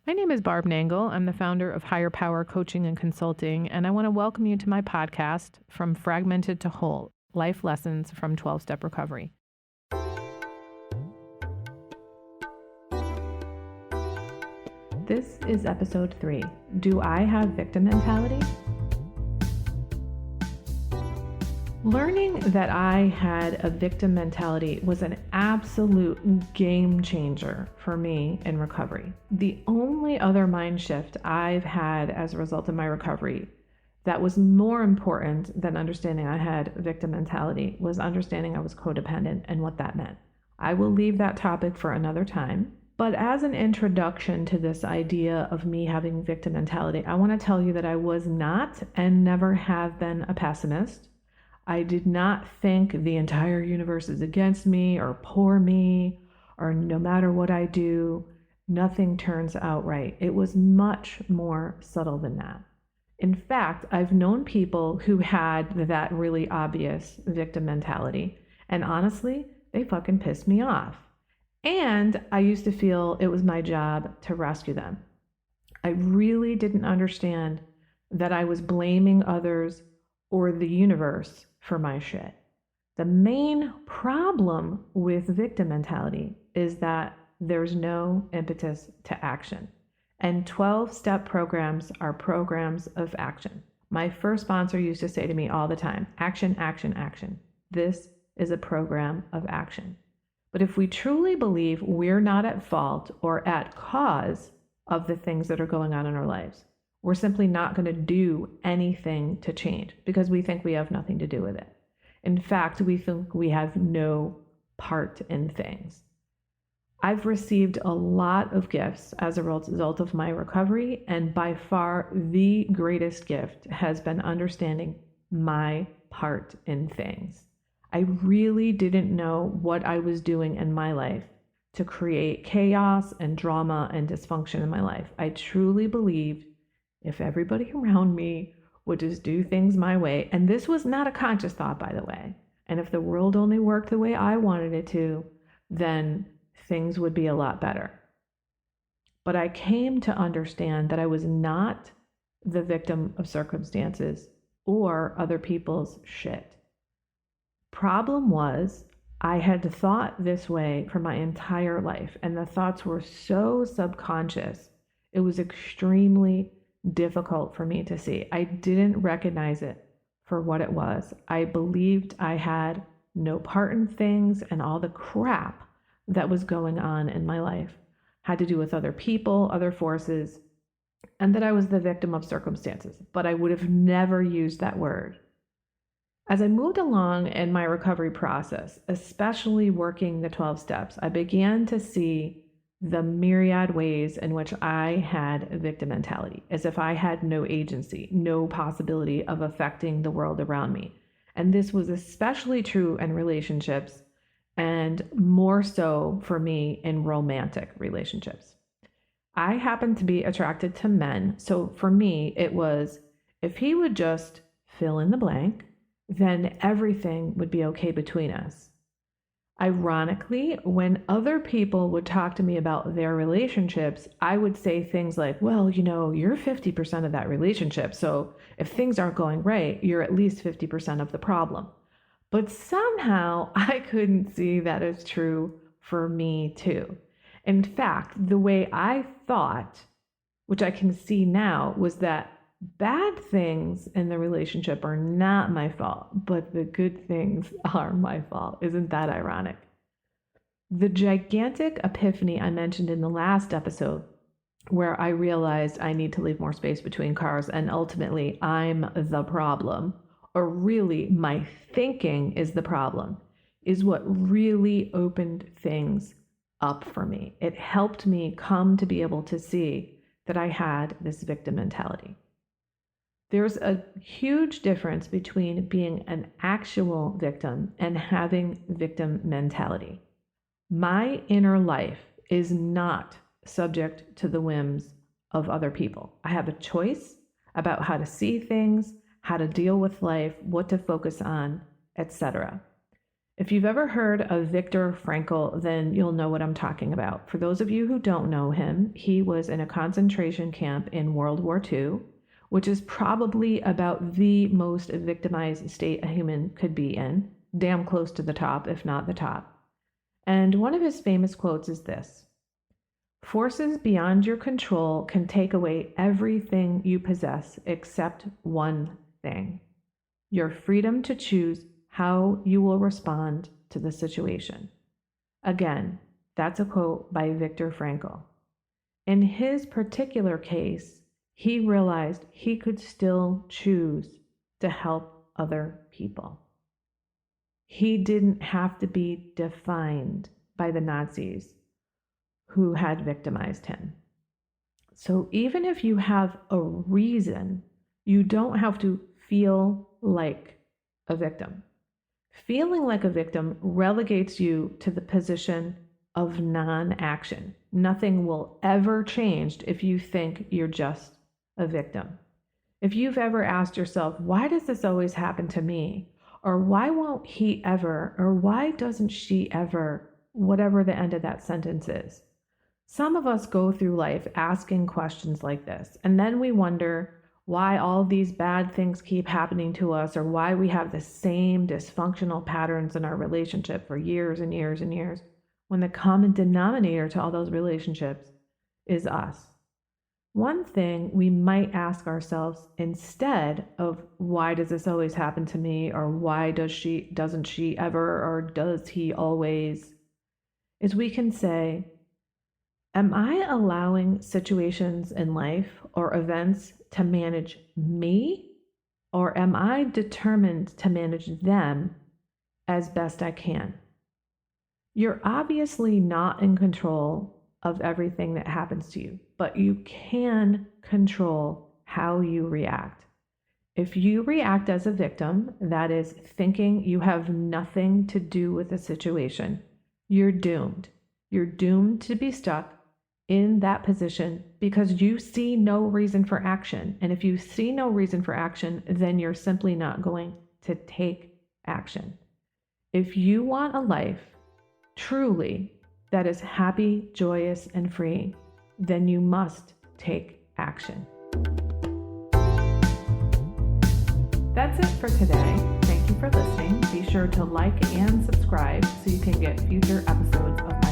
My name is Barb Nangle. I'm the founder of Higher Power Coaching and Consulting, and I want to welcome you to my podcast, From Fragmented to Whole, Life Lessons from 12-Step Recovery. This is episode 3. Do I have victim mentality? Learning that I had a victim mentality was an absolute game changer for me in recovery. The only other mind shift I've had as a result of my recovery that was more important than understanding I had victim mentality was understanding I was codependent and what that meant. I will leave that topic for another time. But as an introduction to this idea of me having victim mentality, I want to tell you that I was not and never have been a pessimist. I did not think the entire universe is against me or for me, or no matter what I do, nothing turns out right. It was much more subtle than that. In fact, I've known people who had that really obvious victim mentality, and honestly, they fucking pissed me off. And I used to feel it was my job to rescue them. I really didn't understand that I was blaming others or the universe for my shit. The main problem with victim mentality is that there's no impetus to action. And 12-step programs are programs of action. My first sponsor used to say to me all the time, action, action, action. This is a program of action. But if we truly believe we're not at fault or at cause of the things that are going on in our lives, we're simply not going to do anything to change because we think we have nothing to do with it. In fact, we think we have no part in things. I've received a lot of gifts as a result of my recovery, and by far the greatest gift has been understanding my part in things. I really didn't know what I was doing in my life to create chaos and drama and dysfunction in my life. I truly believed if everybody around me would just do things my way, and this was not a conscious thought, by the way, and if the world only worked the way I wanted it to, then things would be a lot better. But I came to understand that I was not the victim of circumstances or other people's shit. Problem was, I had thought this way for my entire life, and the thoughts were so subconscious, it was extremely difficult for me to see. I didn't recognize it for what it was. I believed I had no part in things, and all the crap that was going on in my life had to do with other people, other forces, and that I was the victim of circumstances. But I would have never used that word. As I moved along in my recovery process, especially working the 12 steps, I began to see the myriad ways in which I had a victim mentality, as if I had no agency, no possibility of affecting the world around me. And this was especially true in relationships, and more so for me in romantic relationships. I happen to be attracted to men, so for me, it was if he would just fill in the blank, then everything would be okay between us. Ironically, when other people would talk to me about their relationships, I would say things like, well, you're 50% of that relationship. So if things aren't going right, you're at least 50% of the problem. But somehow I couldn't see that as true for me too. In fact, the way I thought, which I can see now, was that bad things in the relationship are not my fault, but the good things are my fault. Isn't that ironic? The gigantic epiphany I mentioned in the last episode, where I realized I need to leave more space between cars and ultimately I'm the problem, or really my thinking is the problem, is what really opened things up for me. It helped me come to be able to see that I had this victim mentality. There's a huge difference between being an actual victim and having victim mentality. My inner life is not subject to the whims of other people. I have a choice about how to see things, how to deal with life, what to focus on, etc. If you've ever heard of Viktor Frankl, then you'll know what I'm talking about. For those of you who don't know him, he was in a concentration camp in World War II, which is probably about the most victimized state a human could be in, damn close to the top, if not the top. And one of his famous quotes is this: "Forces beyond your control can take away everything you possess except one thing: your freedom to choose how you will respond to the situation." Again, that's a quote by Viktor Frankl. In his particular case, he realized he could still choose to help other people. He didn't have to be defined by the Nazis who had victimized him. So even if you have a reason, you don't have to feel like a victim. Feeling like a victim relegates you to the position of non-action. Nothing will ever change if you think you're just a victim. If you've ever asked yourself, why does this always happen to me? Or why won't he ever? Or why doesn't she ever? Whatever the end of that sentence is. Some of us go through life asking questions like this, and then we wonder why all these bad things keep happening to us, or why we have the same dysfunctional patterns in our relationship for years and years and years, when the common denominator to all those relationships is us. One thing we might ask ourselves instead of why does this always happen to me, or why doesn't she ever, or does he always, is we can say, am I allowing situations in life or events to manage me, or am I determined to manage them as best I can? You're obviously not in control of everything that happens to you, but you can control how you react. If you react as a victim, that is, thinking you have nothing to do with the situation, you're doomed. You're doomed to be stuck in that position because you see no reason for action. And if you see no reason for action, then you're simply not going to take action. If you want a life truly that is happy, joyous, and free, then you must take action. That's it for today. Thank you for listening. Be sure to like and subscribe so you can get future episodes of